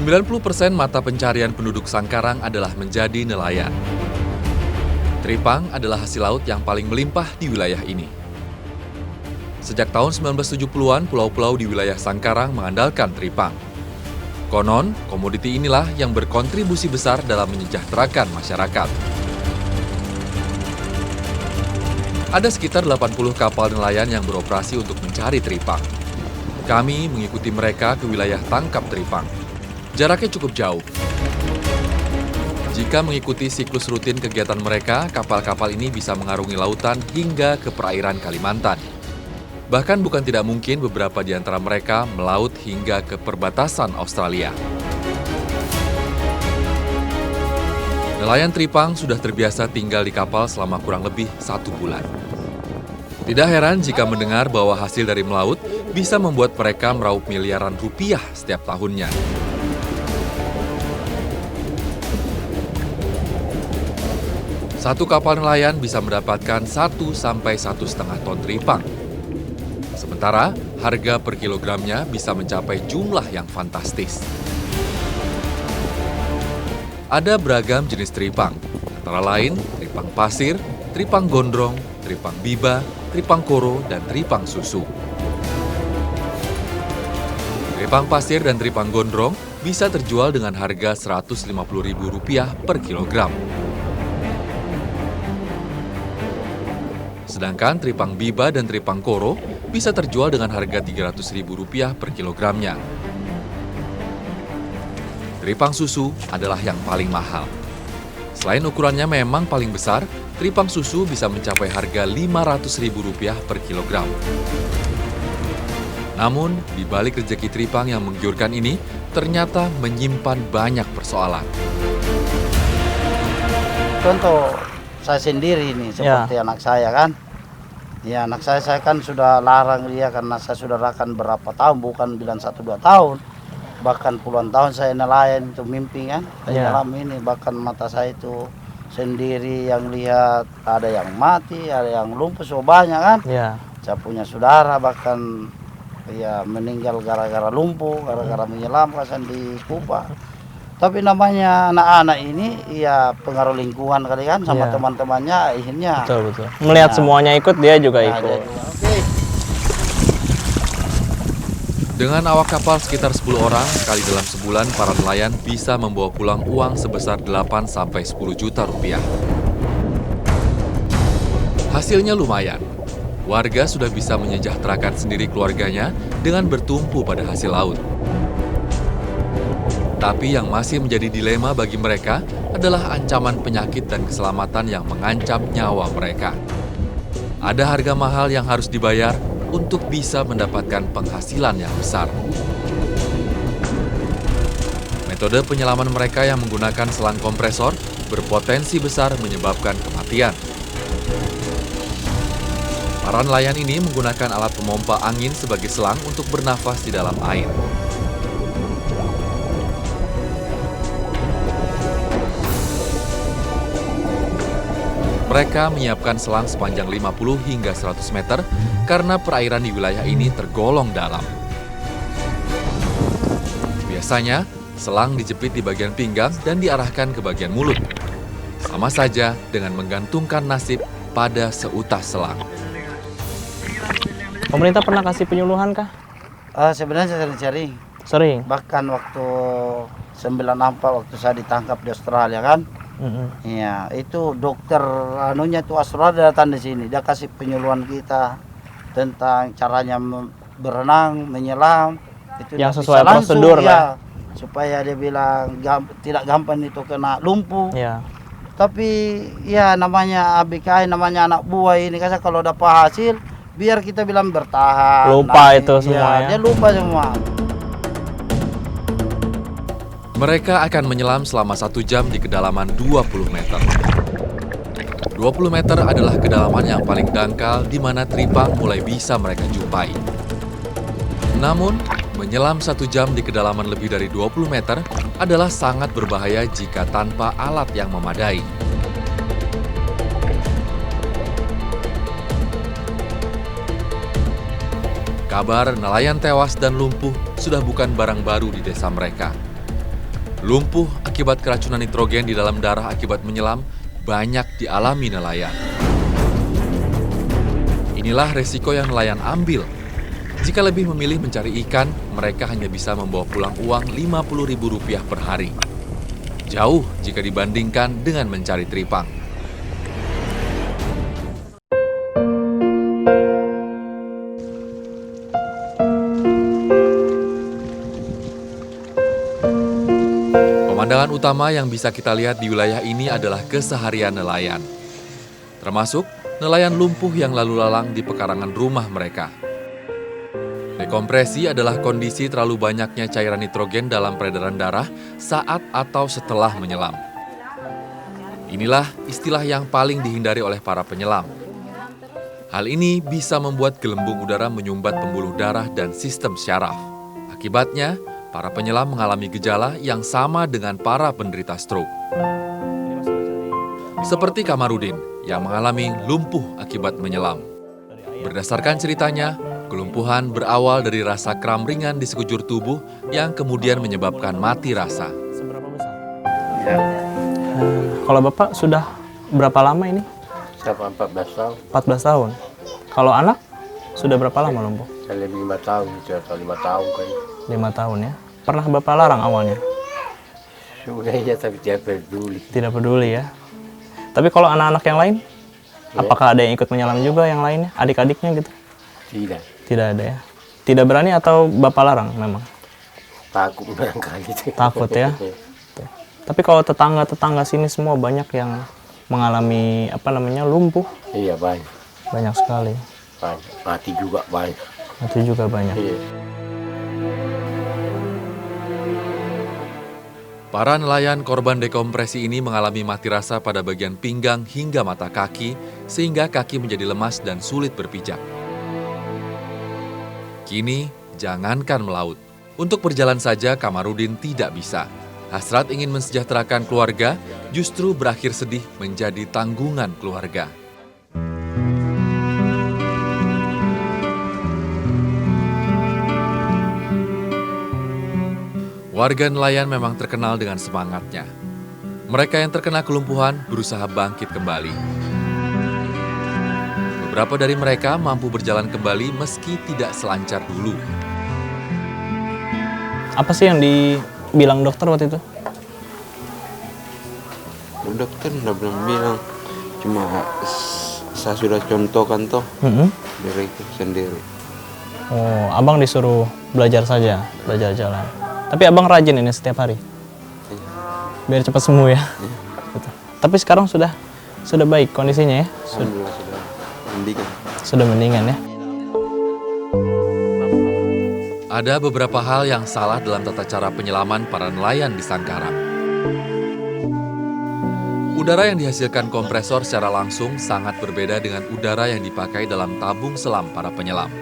90% mata pencarian penduduk Sangkarang adalah menjadi nelayan. Tripang adalah hasil laut yang paling melimpah di wilayah ini. Sejak tahun 1970-an, pulau-pulau di wilayah Sangkarang mengandalkan tripang. Konon, komoditi inilah yang berkontribusi besar dalam menyejahterakan masyarakat. Ada sekitar 80 kapal nelayan yang beroperasi untuk mencari tripang. Kami mengikuti mereka ke wilayah tangkap tripang. Jaraknya cukup jauh. Jika mengikuti siklus rutin kegiatan mereka, kapal-kapal ini bisa mengarungi lautan hingga ke perairan Kalimantan. Bahkan bukan tidak mungkin beberapa di antara mereka melaut hingga ke perbatasan Australia. Nelayan tripang sudah terbiasa tinggal di kapal selama kurang lebih 1 bulan. Tidak heran jika mendengar bahwa hasil dari melaut bisa membuat mereka meraup miliaran rupiah setiap tahunnya. Satu kapal nelayan bisa mendapatkan 1 sampai 1,5 ton tripang. Sementara harga per kilogramnya bisa mencapai jumlah yang fantastis. Ada beragam jenis tripang, antara lain tripang pasir, tripang gondrong, tripang biba, tripang koro, dan tripang susu. Tripang pasir dan tripang gondrong bisa terjual dengan harga Rp150.000 per kilogram. Sedangkan tripang biba dan tripang koro bisa terjual dengan harga Rp300.000 per kilogramnya. Tripang susu adalah yang paling mahal. Selain ukurannya memang paling besar, tripang susu bisa mencapai harga Rp500.000 per kilogram. Namun, di balik rezeki tripang yang menggiurkan ini, ternyata menyimpan banyak persoalan. Contoh saya sendiri ini, seperti anak saya kan. Ya, anak saya kan sudah larang dia karena saya sudah rakan berapa tahun, bukan bilang 1-2 tahun. Bahkan puluhan tahun saya nelayan itu mimpi kan. Saya nyelam ini, bahkan mata saya itu sendiri yang lihat ada yang mati, ada yang lumpuh, so banyak kan. Saya punya saudara bahkan ya meninggal gara-gara lumpuh, gara-gara menyelam kan di Kupa. Tapi namanya anak-anak ini ya pengaruh lingkungan kali kan sama teman-temannya akhirnya. Betul. Melihat semuanya ikut, dia juga ikut. Dengan awak kapal sekitar 10 orang, sekali dalam sebulan para nelayan bisa membawa pulang uang sebesar 8 sampai 10 juta rupiah. Hasilnya lumayan. Warga sudah bisa menyejahterakan sendiri keluarganya dengan bertumpu pada hasil laut. Tapi yang masih menjadi dilema bagi mereka adalah ancaman penyakit dan keselamatan yang mengancam nyawa mereka. Ada harga mahal yang harus dibayar untuk bisa mendapatkan penghasilan yang besar. Metode penyelaman mereka yang menggunakan selang kompresor berpotensi besar menyebabkan kematian. Para nelayan ini menggunakan alat pemompa angin sebagai selang untuk bernafas di dalam air. Mereka menyiapkan selang sepanjang 50 hingga 100 meter karena perairan di wilayah ini tergolong dalam. Biasanya, selang dijepit di bagian pinggang dan diarahkan ke bagian mulut. Sama saja dengan menggantungkan nasib pada seutas selang. Pemerintah pernah kasih penyuluhan kah? Sebenarnya saya sering. Sering? Bahkan waktu 94 waktu saya ditangkap di Australia kan. Iya, itu dokter anunya itu Australia datang di sini, dia kasih penyuluhan kita tentang caranya berenang, menyelam, itu yang sesuai prosedur lah. Supaya dia bilang tidak gampang itu kena lumpuh. Ya. Tapi ya namanya ABK, namanya anak buah ini kan kalau dapat hasil, biar kita bilang bertahan. Lupa itu semua ya. Dia lupa semua. Mereka akan menyelam selama 1 jam di kedalaman 20 meter. 20 meter adalah kedalaman yang paling dangkal di mana tripang mulai bisa mereka jumpai. Namun, menyelam 1 jam di kedalaman lebih dari 20 meter adalah sangat berbahaya jika tanpa alat yang memadai. Kabar nelayan tewas dan lumpuh sudah bukan barang baru di desa mereka. Lumpuh akibat keracunan nitrogen di dalam darah akibat menyelam banyak dialami nelayan. Inilah resiko yang nelayan ambil. Jika lebih memilih mencari ikan, mereka hanya bisa membawa pulang uang Rp50.000 per hari. Jauh jika dibandingkan dengan mencari tripang. Pemandangan utama yang bisa kita lihat di wilayah ini adalah keseharian nelayan. Termasuk nelayan lumpuh yang lalu lalang di pekarangan rumah mereka. Dekompresi adalah kondisi terlalu banyaknya cairan nitrogen dalam peredaran darah saat atau setelah menyelam. Inilah istilah yang paling dihindari oleh para penyelam. Hal ini bisa membuat gelembung udara menyumbat pembuluh darah dan sistem syaraf. Akibatnya, para penyelam mengalami gejala yang sama dengan para penderita stroke. Seperti Kamarudin yang mengalami lumpuh akibat menyelam. Berdasarkan ceritanya, kelumpuhan berawal dari rasa kram ringan di sekujur tubuh yang kemudian menyebabkan mati rasa. Seberapa besar? Ya. Kalau Bapak sudah berapa lama ini? Saya 14 tahun, 14 tahun. Kalau anak sudah berapa lama lumpuh? saya lebih 5 tahun, atau 5 tahun kayaknya. 5 tahun ya. Pernah Bapak larang awalnya? Sudah ya, tapi tidak peduli. Tidak peduli ya. Tapi kalau anak-anak yang lain, apakah ada yang ikut menyelam juga yang lainnya? Adik-adiknya gitu? Tidak, Tidak ada ya. Tidak berani atau Bapak larang memang? takut barangkali. Takut ya. Tapi kalau tetangga-tetangga sini semua banyak yang mengalami lumpuh. Iya banyak, Banyak sekali. banyak. Mati juga banyak. Itu juga banyak. Iya. Para nelayan korban dekompresi ini mengalami mati rasa pada bagian pinggang hingga mata kaki, sehingga kaki menjadi lemas dan sulit berpijak. Kini, jangankan melaut. Untuk berjalan saja Kamarudin tidak bisa. Hasrat ingin mensejahterakan keluarga justru berakhir sedih menjadi tanggungan keluarga. Warga nelayan memang terkenal dengan semangatnya. Mereka yang terkena kelumpuhan berusaha bangkit kembali. Beberapa dari mereka mampu berjalan kembali meski tidak selancar dulu. Apa sih yang dibilang dokter waktu itu? Dokter udah bilang cuma saya sudah contohkan toh dari itu sendiri. Oh, abang disuruh belajar saja, belajar jalan. Tapi abang rajin ini setiap hari, biar cepat sembuh ya. Gitu. Tapi sekarang sudah baik kondisinya ya. Alhamdulillah sudah mendingan. Sudah mendingan ya. Ada beberapa hal yang salah dalam tata cara penyelaman para nelayan di Sangkaram. Udara yang dihasilkan kompresor secara langsung sangat berbeda dengan udara yang dipakai dalam tabung selam para penyelam.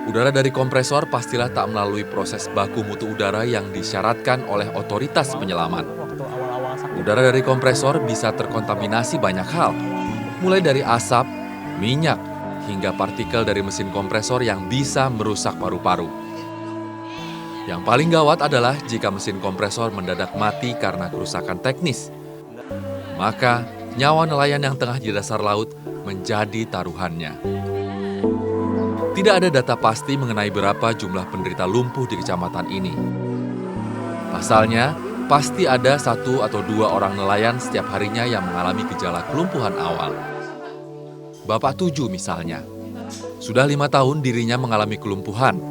Udara dari kompresor pastilah tak melalui proses baku mutu udara yang disyaratkan oleh otoritas penyelaman. Udara dari kompresor bisa terkontaminasi banyak hal, mulai dari asap, minyak, hingga partikel dari mesin kompresor yang bisa merusak paru-paru. Yang paling gawat adalah jika mesin kompresor mendadak mati karena kerusakan teknis. Maka, nyawa nelayan yang tengah di dasar laut menjadi taruhannya. Tidak ada data pasti mengenai berapa jumlah penderita lumpuh di kecamatan ini. Pasalnya, pasti ada 1 atau 2 orang nelayan setiap harinya yang mengalami gejala kelumpuhan awal. Bapak Tuju misalnya, sudah 5 tahun dirinya mengalami kelumpuhan.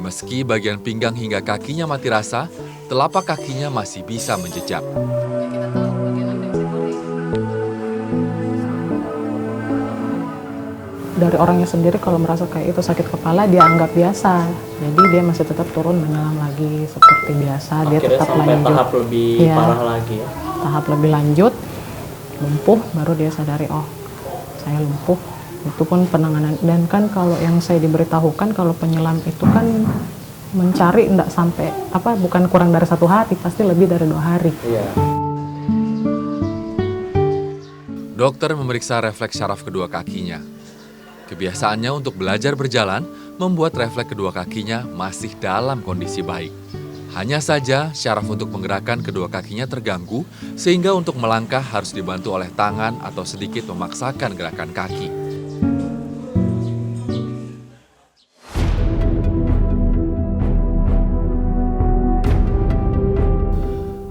Meski bagian pinggang hingga kakinya mati rasa, telapak kakinya masih bisa menjejak. Dari orangnya sendiri kalau merasa kayak itu sakit kepala dia anggap biasa, jadi dia masih tetap turun menyelam lagi seperti biasa. Dia Akhirnya tetap sampai lanjut tahap lebih Iya. parah lagi ya. tahap lebih lanjut, lumpuh, baru dia sadari, oh saya lumpuh. Itu pun penanganan, dan kan kalau yang saya diberitahukan kalau penyelam itu kan mencari enggak sampai bukan kurang dari 1 hari, pasti lebih dari 2 hari. Iya. Dokter memeriksa refleks syaraf kedua kakinya. Kebiasaannya untuk belajar berjalan membuat refleks kedua kakinya masih dalam kondisi baik. Hanya saja syaraf untuk menggerakkan kedua kakinya terganggu sehingga untuk melangkah harus dibantu oleh tangan atau sedikit memaksakan gerakan kaki.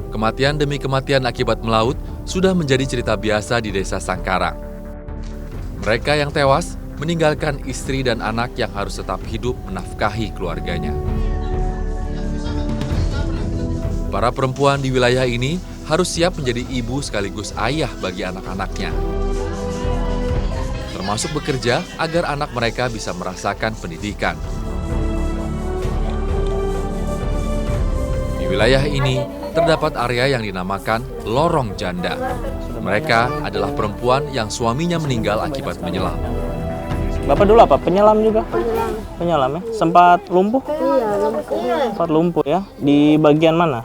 Kematian demi kematian akibat melaut sudah menjadi cerita biasa di Desa Sangkarang. Mereka yang tewas meninggalkan istri dan anak yang harus tetap hidup menafkahi keluarganya. Para perempuan di wilayah ini harus siap menjadi ibu sekaligus ayah bagi anak-anaknya. Termasuk bekerja agar anak mereka bisa merasakan pendidikan. Di wilayah ini terdapat area yang dinamakan lorong janda. Mereka adalah perempuan yang suaminya meninggal akibat menyelam. Bapak dulu apa? Penyelam juga? Penyelam ya? Sempat lumpuh? Sempat lumpuh ya? Di bagian mana?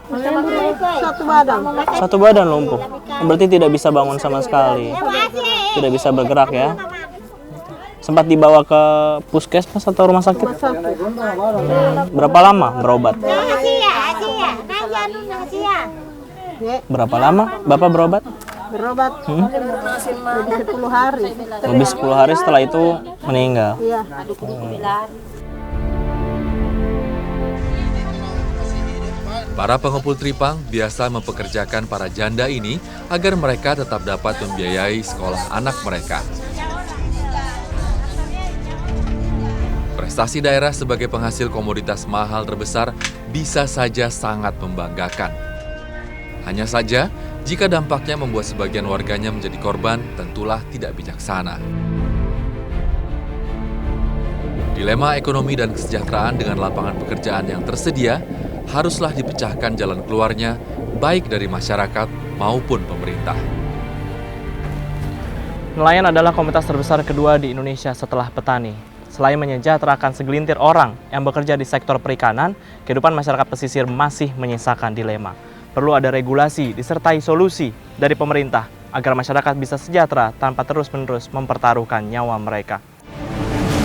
Satu badan lumpuh. Berarti tidak bisa bangun sama sekali. Tidak bisa bergerak ya? Sempat dibawa ke puskesmas atau rumah sakit? Berapa lama berobat? Berapa lama Bapak berobat? Berobat lebih 10 hari. Lebih 10 hari setelah itu meninggal. Iya. Para pengumpul tripang biasa mempekerjakan para janda ini agar mereka tetap dapat membiayai sekolah anak mereka. Prestasi daerah sebagai penghasil komoditas mahal terbesar bisa saja sangat membanggakan. Hanya saja, jika dampaknya membuat sebagian warganya menjadi korban, tentulah tidak bijaksana. Dilema ekonomi dan kesejahteraan dengan lapangan pekerjaan yang tersedia haruslah dipecahkan jalan keluarnya, baik dari masyarakat maupun pemerintah. Nelayan adalah komunitas terbesar kedua di Indonesia setelah petani. Selain menyejahterakan segelintir orang yang bekerja di sektor perikanan, kehidupan masyarakat pesisir masih menyisakan dilema. Perlu ada regulasi disertai solusi dari pemerintah agar masyarakat bisa sejahtera tanpa terus-menerus mempertaruhkan nyawa mereka.